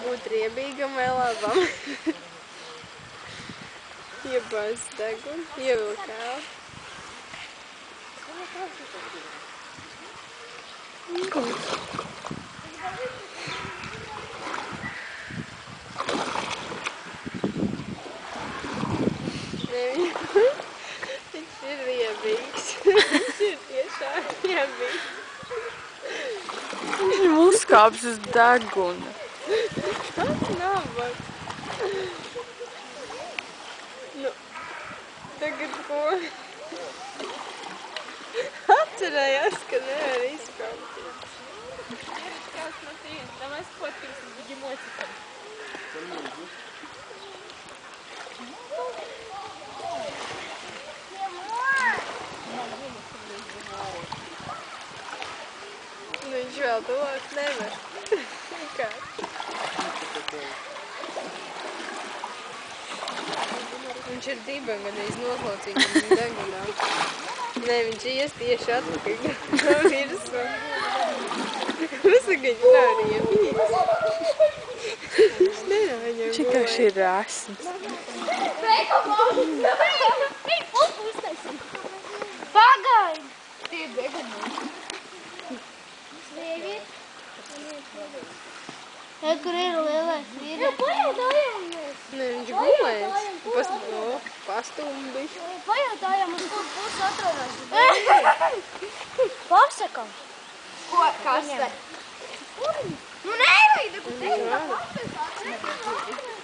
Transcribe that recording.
būt riebīgam vai labam. Iebāz degunu, ievilk ēlu. Viņš ir riebīgs. Viņš ir tiešām riebīgs. Viņš uzkāps uz deguna. Tas nabaks. Nu, tagad ko? Atcerējās, ka nevar izkaupties. Kāds no tiem? Давай сфоткаемся с бегемотиком. Nu, viņš vēl tuvāk nevar. Kā? Viņš ir diba gandrīz noslaucīgam degunā. Nē, viņš ies tieši atpakaļ no virsmu. Pasaka, viņš nav riebīgs. Viņš nenāk viņam Viņš vienkārši ir esms. Pagaidi! Tie ir deguni. Kur ir lielais vīri? Jā, pajautājāmies. Nē, viņš gulēs. Pastumbi. Pajautājām, uz kur pusi atrodas. Pasakam. Ko? Kas te? Nu, nevajag, kur te ir tā papēs.